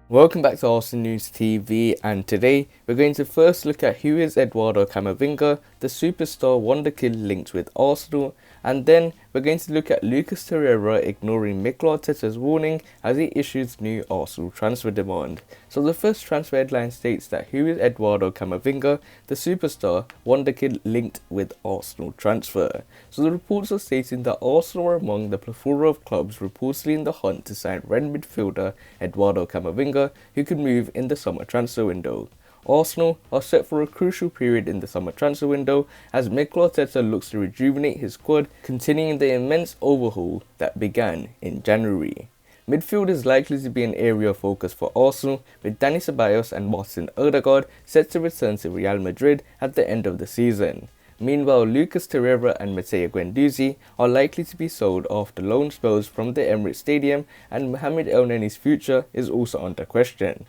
Welcome back to Arsenal News TV, and today we're going to first look at who is Eduardo Camavinga, the superstar wonderkid linked with Arsenal, and then we're going to look at Lucas Torreira ignoring Mikel Arteta's warning as he issues new Arsenal transfer demand. So the first transfer headline states that who is Eduardo Camavinga, the superstar wonderkid linked with Arsenal transfer. So the reports are stating that Arsenal are among the plethora of clubs reportedly in the hunt to sign Rennes midfielder Eduardo Camavinga, who could move in the summer transfer window. Arsenal are set for a crucial period in the summer transfer window as Mikel Arteta looks to rejuvenate his squad, continuing the immense overhaul that began in January. Midfield is likely to be an area of focus for Arsenal, with Dani Ceballos and Martin Odegaard set to return to Real Madrid at the end of the season. Meanwhile, Lucas Torreira and Matteo Guendouzi are likely to be sold after loan spells from the Emirates Stadium, and Mohamed Elneny's future is also under question.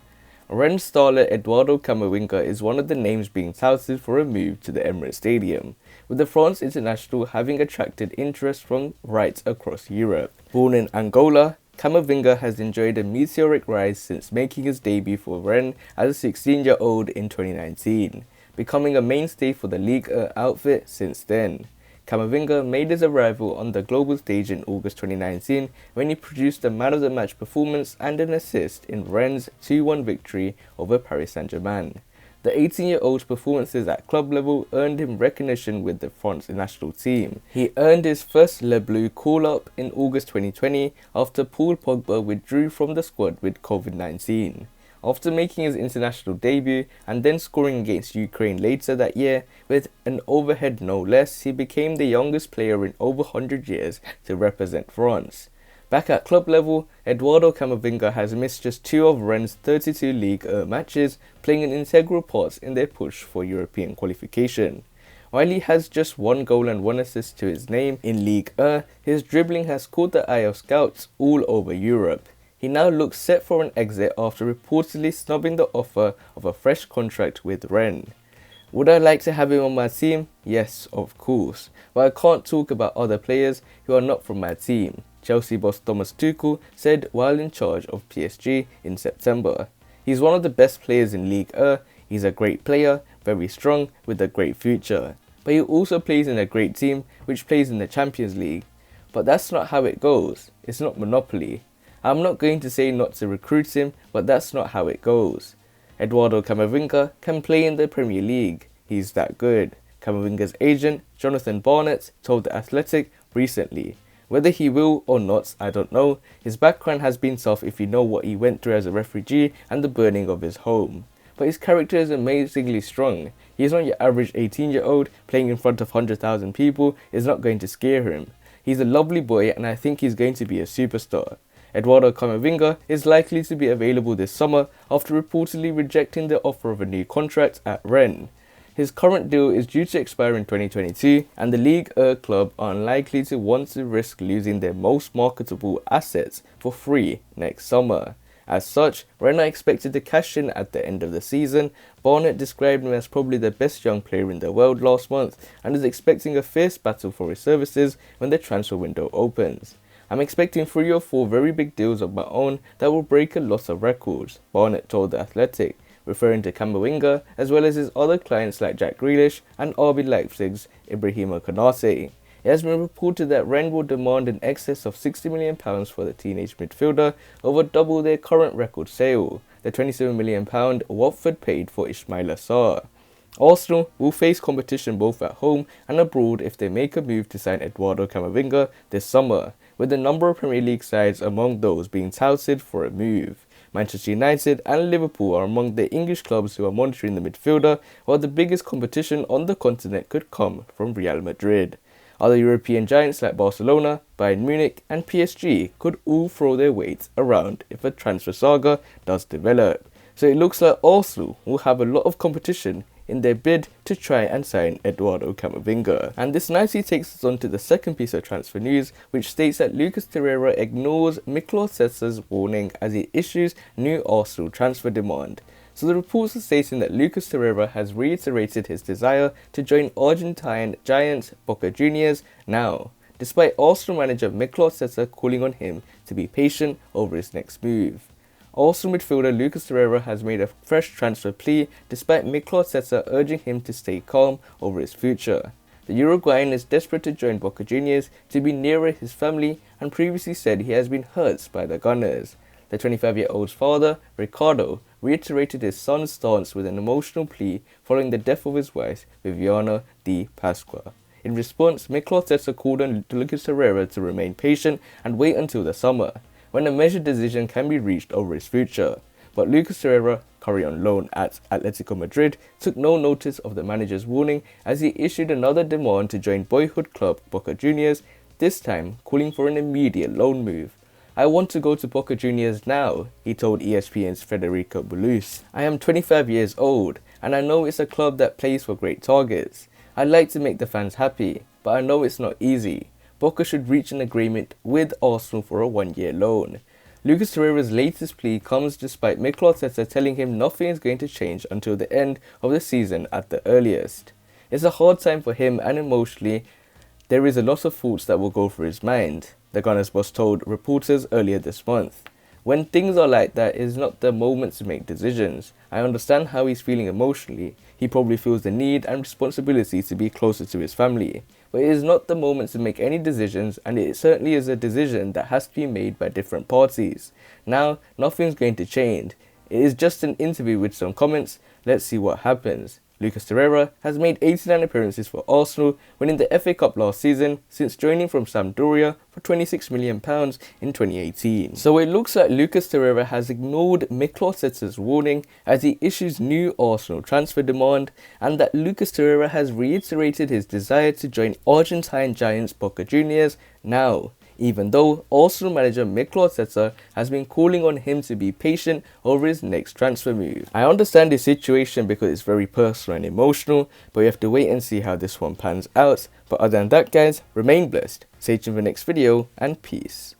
Rennes starlet Eduardo Camavinga is one of the names being touted for a move to the Emirates Stadium, with the France international having attracted interest from right across Europe. Born in Angola, Camavinga has enjoyed a meteoric rise since making his debut for Rennes as a 16-year-old in 2019, becoming a mainstay for the Ligue 1 outfit since then. Camavinga made his arrival on the global stage in August 2019 when he produced a man-of-the-match performance and an assist in Rennes' 2-1 victory over Paris Saint-Germain. The 18-year-old's performances at club level earned him recognition with the France national team. He earned his first Le Bleu call-up in August 2020 after Paul Pogba withdrew from the squad with COVID-19. After making his international debut and then scoring against Ukraine later that year with an overhead no less, he became the youngest player in over 100 years to represent France. Back at club level, Eduardo Camavinga has missed just 2 of Rennes' 32 Ligue 1 matches, playing an integral part in their push for European qualification. While he has just 1 goal and 1 assist to his name in Ligue 1, his dribbling has caught the eye of scouts all over Europe. He now looks set for an exit after reportedly snubbing the offer of a fresh contract with Rennes. Would I like to have him on my team? Yes, of course, but I can't talk about other players who are not from my team, Chelsea boss Thomas Tuchel said while in charge of PSG in September. He's one of the best players in Ligue 1, he's a great player, very strong, with a great future. But he also plays in a great team which plays in the Champions League. But that's not how it goes, it's not Monopoly. I'm not going to say not to recruit him, but that's not how it goes. Eduardo Camavinga can play in the Premier League. He's that good. Camavinga's agent, Jonathan Barnett, told the Athletic recently. Whether he will or not, I don't know. His background has been tough if you know what he went through as a refugee and the burning of his home. But his character is amazingly strong. He's not your average 18-year-old playing in front of 100,000 people is not going to scare him. He's a lovely boy and I think he's going to be a superstar. Eduardo Camavinga is likely to be available this summer after reportedly rejecting the offer of a new contract at Rennes. His current deal is due to expire in 2022 and the Ligue 1 club are unlikely to want to risk losing their most marketable assets for free next summer. As such, Rennes are expected to cash in at the end of the season. Barnett described him as probably the best young player in the world last month and is expecting a fierce battle for his services when the transfer window opens. I'm expecting 3 or 4 very big deals of my own that will break a lot of records, Barnett told The Athletic, referring to Camavinga as well as his other clients like Jack Grealish and RB Leipzig's Ibrahima Konate. It has been reported that Rennes will demand in excess of £60 million for the teenage midfielder, over double their current record sale, the £27 million Watford paid for Ismaila Sarr. Arsenal will face competition both at home and abroad if they make a move to sign Eduardo Camavinga this summer, with a number of Premier League sides among those being touted for a move. Manchester United and Liverpool are among the English clubs who are monitoring the midfielder, while the biggest competition on the continent could come from Real Madrid. Other European giants like Barcelona, Bayern Munich and PSG could all throw their weight around if a transfer saga does develop. So it looks like Arsenal will have a lot of competition in their bid to try and sign Eduardo Camavinga. And this nicely takes us on to the second piece of transfer news, which states that Lucas Torreira ignores Mikel Arteta's warning as he issues new Arsenal transfer demand. So the reports are stating that Lucas Torreira has reiterated his desire to join Argentine giant Boca Juniors now, despite Arsenal manager Mikel Arteta calling on him to be patient over his next move. Arsenal midfielder Lucas Torreira has made a fresh transfer plea despite Mikel Arteta urging him to stay calm over his future. The Uruguayan is desperate to join Boca Juniors to be nearer his family and previously said he has been hurt by the Gunners. The 25-year-old's father, Ricardo, reiterated his son's stance with an emotional plea following the death of his wife, Viviana Di Pasqua. In response, Mikel Arteta called on Lucas Torreira to remain patient and wait until the summer, when a measured decision can be reached over his future. But Lucas Torreira, currently on loan at Atletico Madrid, took no notice of the manager's warning as he issued another demand to join boyhood club Boca Juniors, this time calling for an immediate loan move. "I want to go to Boca Juniors now," he told ESPN's Federico Bulus. "I am 25 years old, and I know it's a club that plays for great targets. I'd like to make the fans happy, but I know it's not easy. Boca should reach an agreement with Arsenal for a one-year loan." Lucas Torreira's latest plea comes despite Mikel Arteta telling him nothing is going to change until the end of the season at the earliest. It's a hard time for him, and emotionally, there is a lot of thoughts that will go through his mind, the Gunners boss told reporters earlier this month. "When things are like that, it is not the moment to make decisions. I understand how he's feeling emotionally. He probably feels the need and responsibility to be closer to his family. But it is not the moment to make any decisions, and it certainly is a decision that has to be made by different parties. Now, nothing's going to change. It is just an interview with some comments. Let's see what happens." Lucas Torreira has made 89 appearances for Arsenal, winning the FA Cup last season since joining from Sampdoria for £26 million in 2018. So it looks like Lucas Torreira has ignored Mikel Arteta's warning as he issues new Arsenal transfer demand, and that Lucas Torreira has reiterated his desire to join Argentine giants Boca Juniors now, even though Arsenal manager Mikel Arteta has been calling on him to be patient over his next transfer move. I understand this situation because it's very personal and emotional, but we have to wait and see how this one pans out. But other than that guys, remain blessed, stay tuned for the next video, and peace.